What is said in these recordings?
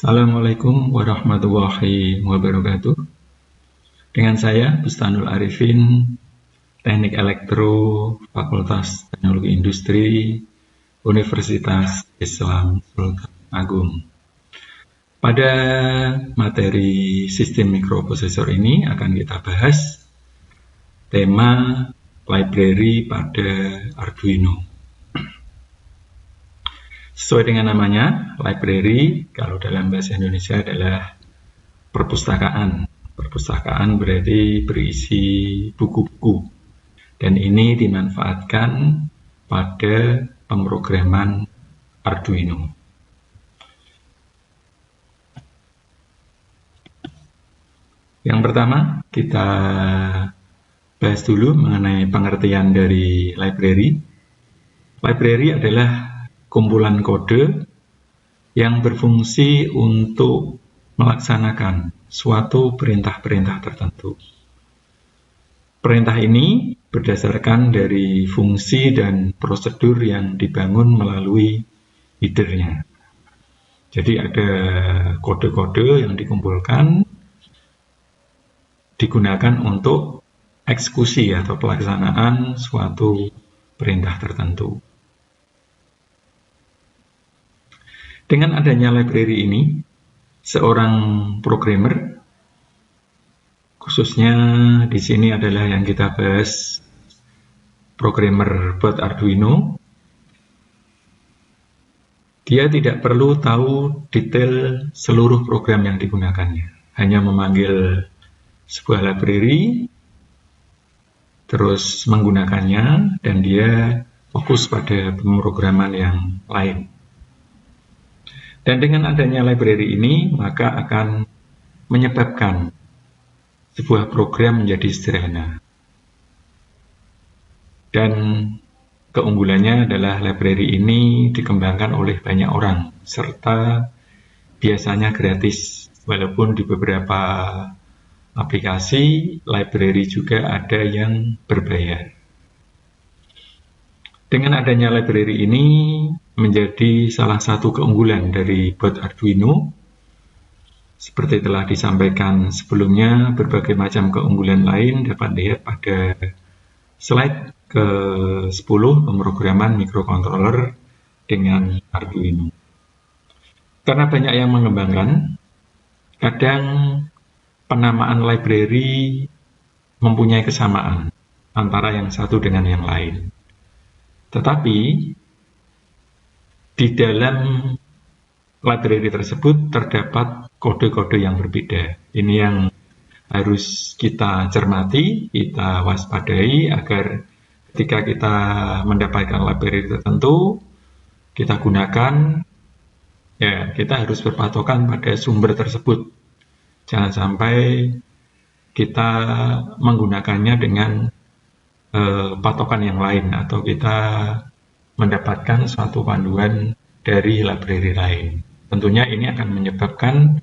Assalamualaikum warahmatullahi wabarakatuh. Dengan saya, Bustanul Arifin, Teknik Elektro, Fakultas Teknologi Industri, Universitas Islam Sultan Agung. Pada materi sistem mikroprosesor ini akan kita bahas tema library pada Arduino. Sesuai dengan namanya, library kalau dalam bahasa Indonesia adalah perpustakaan. Perpustakaan berarti berisi buku-buku. Dan ini dimanfaatkan pada pemrograman Arduino. Yang pertama, kita bahas dulu mengenai pengertian dari library. Library adalah kumpulan kode yang berfungsi untuk melaksanakan suatu perintah-perintah tertentu. Perintah ini berdasarkan dari fungsi dan prosedur yang dibangun melalui header-nya. Jadi ada kode-kode yang dikumpulkan, digunakan untuk eksekusi atau pelaksanaan suatu perintah tertentu. Dengan adanya library ini, seorang programmer, khususnya di sini adalah yang kita bahas programmer buat Arduino, dia tidak perlu tahu detail seluruh program yang digunakannya. Hanya memanggil sebuah library, terus menggunakannya, dan dia fokus pada pemrograman yang lain. Dan dengan adanya library ini, maka akan menyebabkan sebuah program menjadi sederhana. Dan keunggulannya adalah library ini dikembangkan oleh banyak orang, serta biasanya gratis, walaupun di beberapa aplikasi library juga ada yang berbayar. Dengan adanya library ini menjadi salah satu keunggulan dari board Arduino. Seperti telah disampaikan sebelumnya, berbagai macam keunggulan lain dapat dilihat pada slide ke-10 pemrograman microcontroller dengan Arduino. Karena banyak yang mengembangkan, kadang penamaan library mempunyai kesamaan antara yang satu dengan yang lain. Tetapi di dalam library tersebut terdapat kode-kode yang berbeda. Ini yang harus kita cermati, kita waspadai agar ketika kita mendapatkan library tertentu, kita gunakan, ya kita harus berpatokan pada sumber tersebut. Jangan sampai kita menggunakannya dengan patokan yang lain, atau kita mendapatkan suatu panduan dari library lain. Tentunya ini akan menyebabkan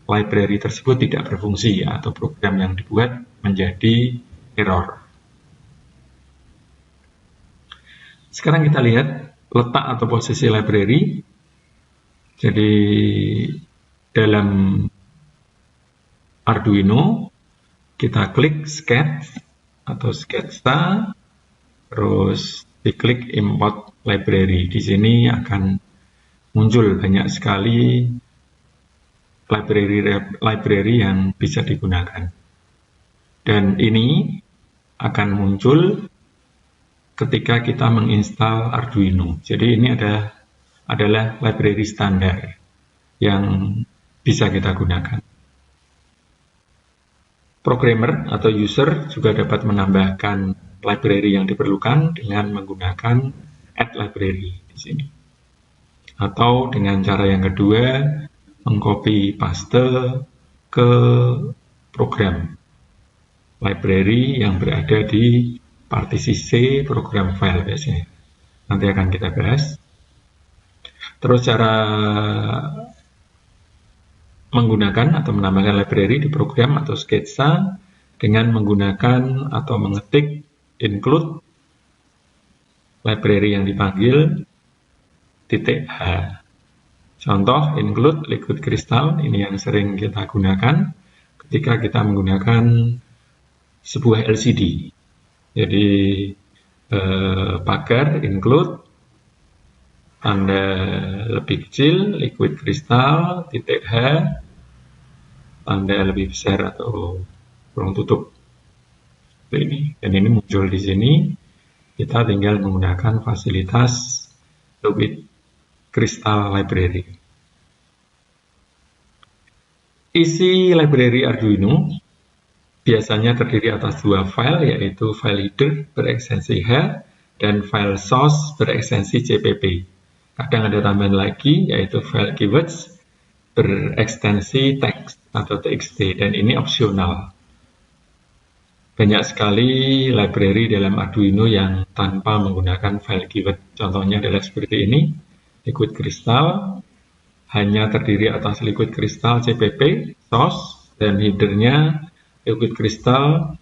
library tersebut tidak berfungsi atau program yang dibuat menjadi error. Sekarang kita lihat letak atau posisi library. Jadi dalam Arduino kita klik sketch atau sketsa, terus diklik import library. Di sini akan muncul banyak sekali library yang bisa digunakan. Dan ini akan muncul ketika kita menginstal Arduino. Jadi ini adalah library standar yang bisa kita gunakan. Programmer atau user juga dapat menambahkan library yang diperlukan dengan menggunakan add library di sini. Atau dengan cara yang kedua, mengcopy paste ke program library yang berada di partisi C program file biasanya. Nanti akan kita bahas. Terus cara menggunakan atau menambahkan library di program atau sketsa dengan menggunakan atau mengetik include library yang dipanggil .h. Contoh include liquid crystal, ini yang sering kita gunakan ketika kita menggunakan sebuah LCD. Jadi pagar include tanda lebih kecil, liquid crystal, titik H, tanda lebih besar atau ruang tutup. Ini. Dan ini muncul di sini, kita tinggal menggunakan fasilitas Liquid Crystal Library. Isi library Arduino biasanya terdiri atas dua file, yaitu file header berekstensi H dan file source berekstensi CPP. Kadang ada tambahan lagi, yaitu file keywords berekstensi text atau txt, dan ini opsional. Banyak sekali library dalam Arduino yang tanpa menggunakan file keyword. Contohnya adalah seperti ini, liquid crystal, hanya terdiri atas liquid crystal CPP, source, dan headernya liquid crystal.h.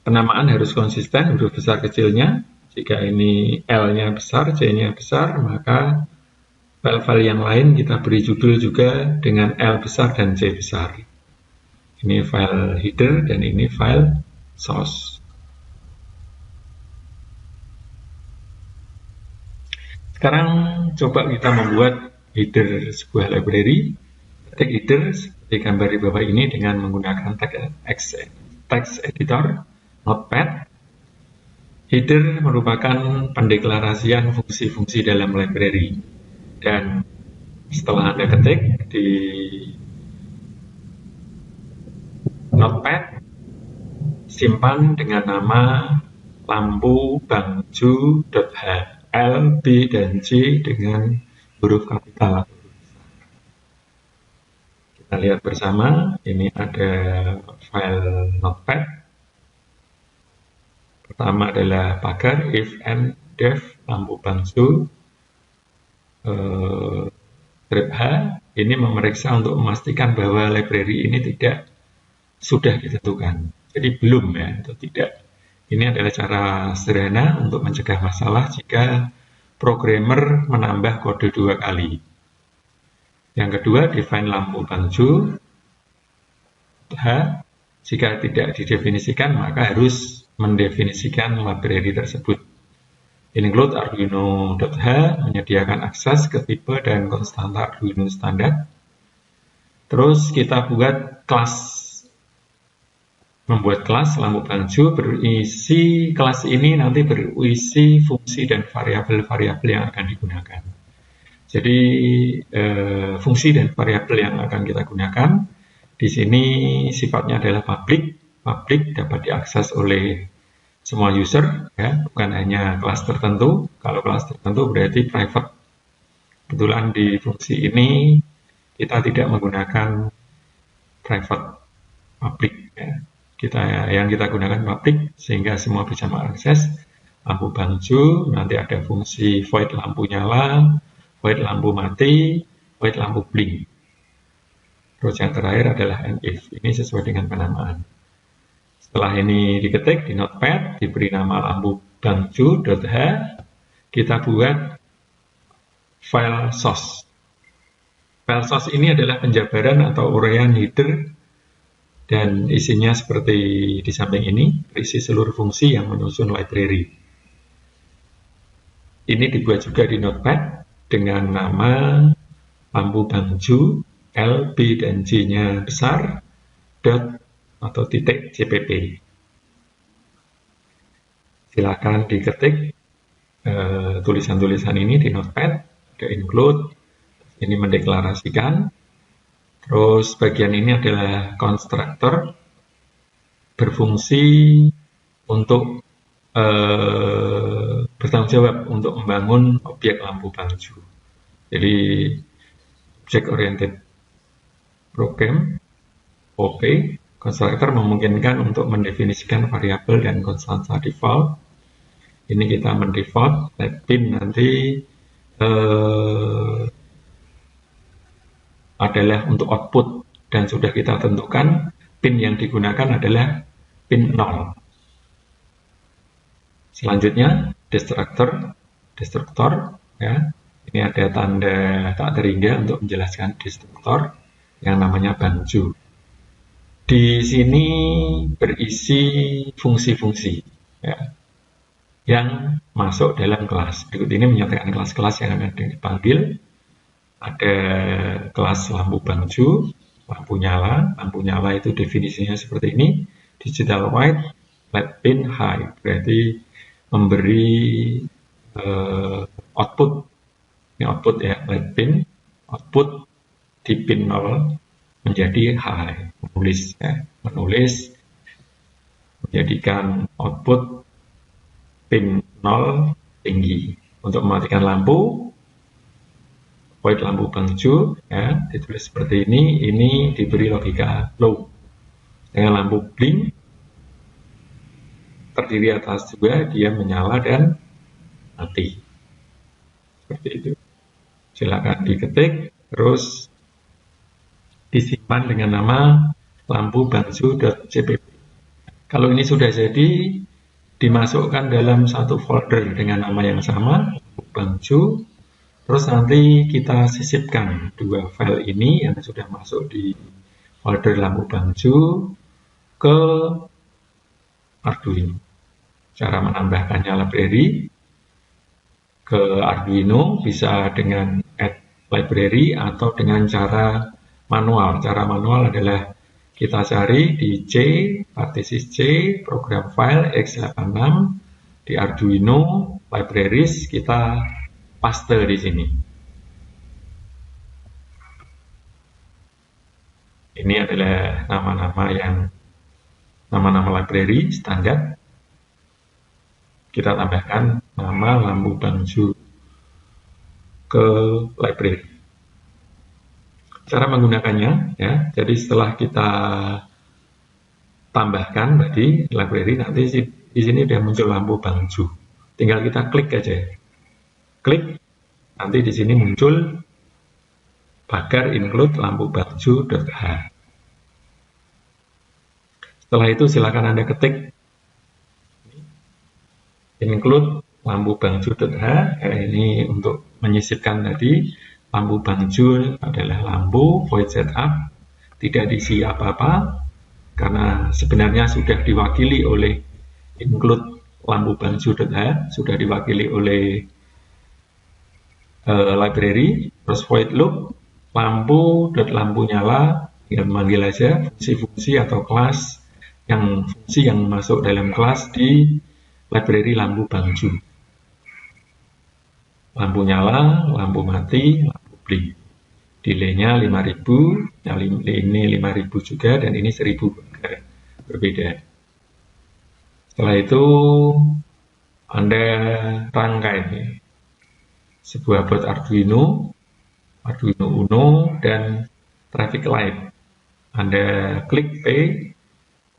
Penamaan harus konsisten, huruf besar kecilnya. Jika ini L-nya besar, C-nya besar, maka file-file yang lain kita beri judul juga dengan L besar dan C besar. Ini file header dan ini file source. Sekarang coba kita membuat header sebuah library. Ketik header seperti gambar di bawah ini dengan menggunakan text editor, notepad. Header merupakan pendeklarasian fungsi-fungsi dalam library. Dan setelah Anda ketik di notepad, simpan dengan nama lampu bangju.h, L, B, dan C dengan huruf kapital. Kita lihat bersama, ini ada file notepad. Pertama adalah pagar if and def lampu bangju strip H. Ini memeriksa untuk memastikan bahwa library ini tidak sudah ditentukan. Jadi belum ya, atau tidak. Ini adalah cara sederhana untuk mencegah masalah jika programmer menambah kode 2 kali. Yang kedua, define lampu bangju H. Jika tidak didefinisikan, maka harus mendefinisikan library tersebut. Include Arduino.h menyediakan akses ke tipe dan konstanta Arduino standar. Terus kita buat kelas. Membuat kelas lampu bangju berisi, kelas ini nanti berisi fungsi dan variabel-variabel yang akan digunakan. Jadi fungsi dan variabel yang akan kita gunakan di sini sifatnya adalah public. Public dapat diakses oleh semua user, ya, bukan hanya kelas tertentu. Kalau kelas tertentu berarti private. Kebetulan di fungsi ini kita tidak menggunakan private public. Ya. Yang kita gunakan public sehingga semua bisa mengakses lampu bangju. Nanti ada fungsi void lampu nyala, void lampu mati, void lampu blink. Terus yang terakhir adalah if. Ini sesuai dengan penamaan. Setelah ini diketik di notepad, diberi nama lampu bangju.h, kita buat file source. File source ini adalah penjabaran atau uraian header dan isinya seperti di samping ini, berisi seluruh fungsi yang menyusun library. Ini dibuat juga di notepad dengan nama lampu bangju, L, B, dan J-nya besar, dot atau titik CPP. Silakan diketik tulisan-tulisan ini di notepad, ada include, ini mendeklarasikan. Terus bagian ini adalah konstruktor berfungsi untuk bertanggung jawab untuk membangun objek lampu bangju. Jadi object oriented program OP. Konstruktor memungkinkan untuk mendefinisikan variabel dan konstanta default. Ini kita mendefault, pin nanti adalah untuk output dan sudah kita tentukan pin yang digunakan adalah pin 0. Selanjutnya destruktor ya. Ini ada tanda tak terhingga untuk menjelaskan destruktor yang namanya bangju. Di sini berisi fungsi-fungsi ya, yang masuk dalam kelas. Berikut ini menyatakan kelas-kelas yang akan dipanggil. Ada kelas lampu bangju, lampu nyala. Lampu nyala itu definisinya seperti ini. Digital white, LED pin high. Berarti memberi output. Ini output ya, LED pin. Output di pin 0 menjadi high. Menulis ya. Menulis menjadikan output pin 0 tinggi. Untuk mematikan lampu, void lampu bangju ya, ditulis seperti ini diberi logika low. Dengan lampu blink terdiri atas juga, dia menyala dan mati. Seperti itu. Silakan diketik, terus disimpan dengan nama lampu bangju.cpp. Kalau ini sudah jadi, dimasukkan dalam satu folder dengan nama yang sama, lampu bangju. Terus nanti kita sisipkan dua file ini yang sudah masuk di folder lampu bangju ke Arduino. Cara menambahkannya library ke Arduino bisa dengan add library atau dengan cara manual. Cara manual adalah kita cari di C, partisis C, program file x86 di Arduino libraries, kita paste di sini. Ini adalah nama-nama library standar. Kita tambahkan nama lampu bangju ke library. Cara menggunakannya ya. Jadi setelah kita tambahkan tadi library, nanti di sini sudah muncul lampu bangju. Tinggal kita klik aja. Klik, nanti di sini muncul pagar include lampu bangju.h. Setelah itu silakan Anda ketik include lampu bangju.h. Ini untuk menyisipkan tadi lampu bangju adalah lampu void setup, tidak diisi apa-apa karena sebenarnya sudah diwakili oleh include lampu bangju.h, sudah diwakili oleh library. Terus void loop lampu nyala, tinggal memanggil aja fungsi-fungsi atau kelas fungsi yang masuk dalam kelas di library lampu bangju. Lampu nyala, lampu mati, lampu blink. Delay-nya 5000, ini 5000 juga, dan ini 1000 berbeda. Setelah itu Anda rangkai sebuah board Arduino Uno dan traffic light. Anda klik P,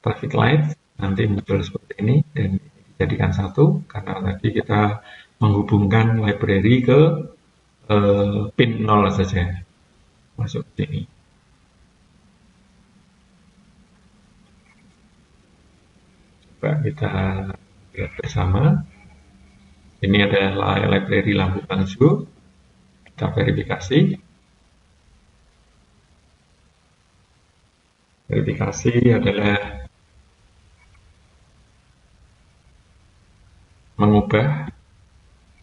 traffic light, nanti muncul seperti ini dan dijadikan satu karena tadi kita menghubungkan library ke pin 0 saja. Masuk ke sini. Coba kita lihat bersama. Ini adalah library lampu bangju. Kita verifikasi. Verifikasi adalah mengubah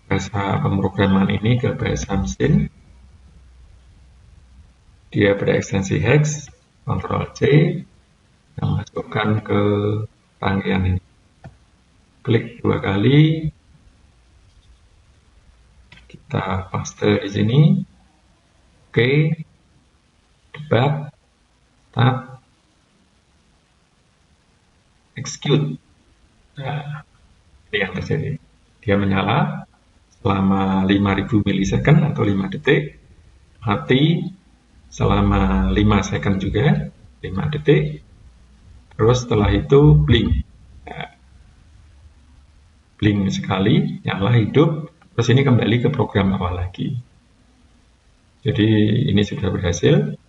bahasa pemrograman ini ke bahasa mesin. Dia berekstensi hex, Ctrl C, kita masukkan ke rangkaian ini. Klik dua kali, kita paste di sini. Oke, debug, start, execute. Nah, ini yang terjadi. Dia menyala selama 5000 milisecond atau 5 detik, mati selama 5 second juga, 5 detik, terus setelah itu blink. Nah, blink sekali, nyala, hidup, terus ini kembali ke program awal lagi. Jadi ini sudah berhasil.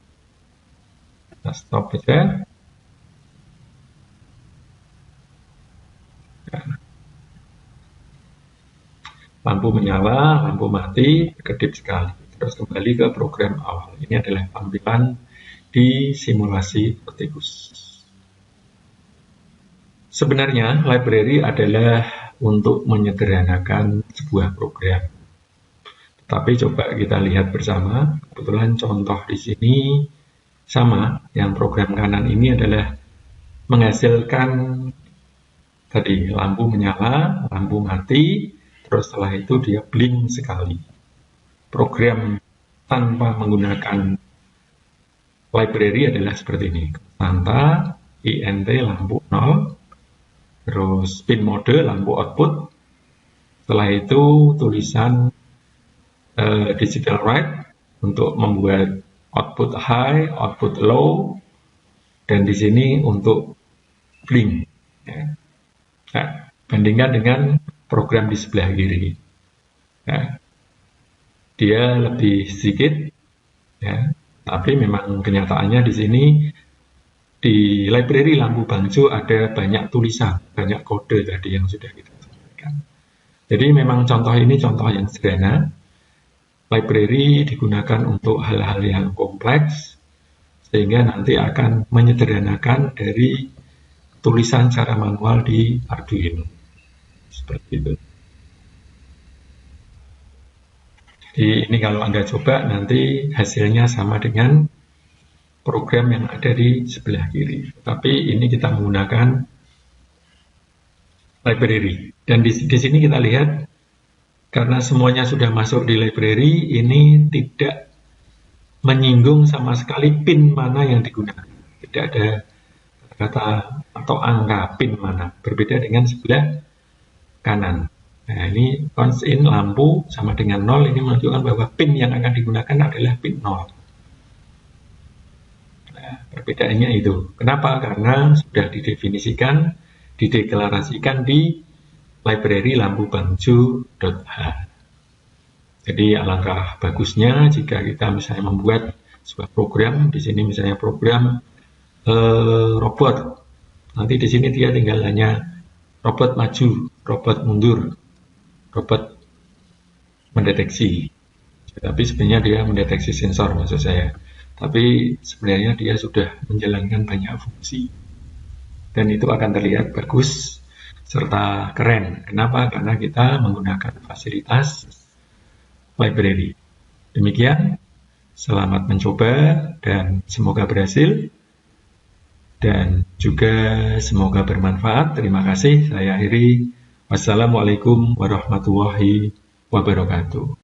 Kita stop aja. Lampu menyala, lampu mati, kedip sekali. Terus kembali ke program awal. Ini adalah tampilan di simulasi Optimus. Sebenarnya library adalah untuk menyederhanakan sebuah program. Tapi coba kita lihat bersama. Kebetulan contoh di sini sama. Yang program kanan ini adalah menghasilkan tadi lampu menyala, lampu mati, terus setelah itu dia blink sekali. Program tanpa menggunakan library adalah seperti ini. Consta, int lampu 0, terus pin mode lampu output. Setelah itu tulisan digital write untuk membuat output high, output low, dan di sini untuk blink. Ya. Nah, bandingkan dengan program di sebelah kiri. Nah, dia lebih sedikit, ya, tapi memang kenyataannya di sini di library lampu bangjo ada banyak tulisan, banyak kode tadi yang sudah kita sampaikan. Jadi memang contoh ini contoh yang sederhana. Library digunakan untuk hal-hal yang kompleks, sehingga nanti akan menyederhanakan dari tulisan secara manual di Arduino. Seperti itu. Jadi ini kalau Anda coba nanti hasilnya sama dengan program yang ada di sebelah kiri. Tapi ini kita menggunakan library. Dan di sini kita lihat karena semuanya sudah masuk di library, ini tidak menyinggung sama sekali pin mana yang digunakan. Tidak ada kata atau angka pin mana. Berbeda dengan sebelah kanan. Nah, ini const in lampu sama dengan 0, ini menunjukkan bahwa pin yang akan digunakan adalah pin 0. Nah, perbedaannya itu. Kenapa? Karena sudah didefinisikan, dideklarasikan di library lampu bangjo.h. Jadi alangkah bagusnya jika kita misalnya membuat sebuah program, di sini misalnya program robot. Nanti di sini dia tinggal hanya robot maju, robot mundur, robot mendeteksi. Tapi sebenarnya dia mendeteksi sensor maksud saya. Tapi sebenarnya dia sudah menjalankan banyak fungsi. Dan itu akan terlihat bagus serta keren. Kenapa? Karena kita menggunakan fasilitas library. Demikian, selamat mencoba dan semoga berhasil. Dan juga semoga bermanfaat. Terima kasih. Saya akhiri. Wassalamualaikum warahmatullahi wabarakatuh.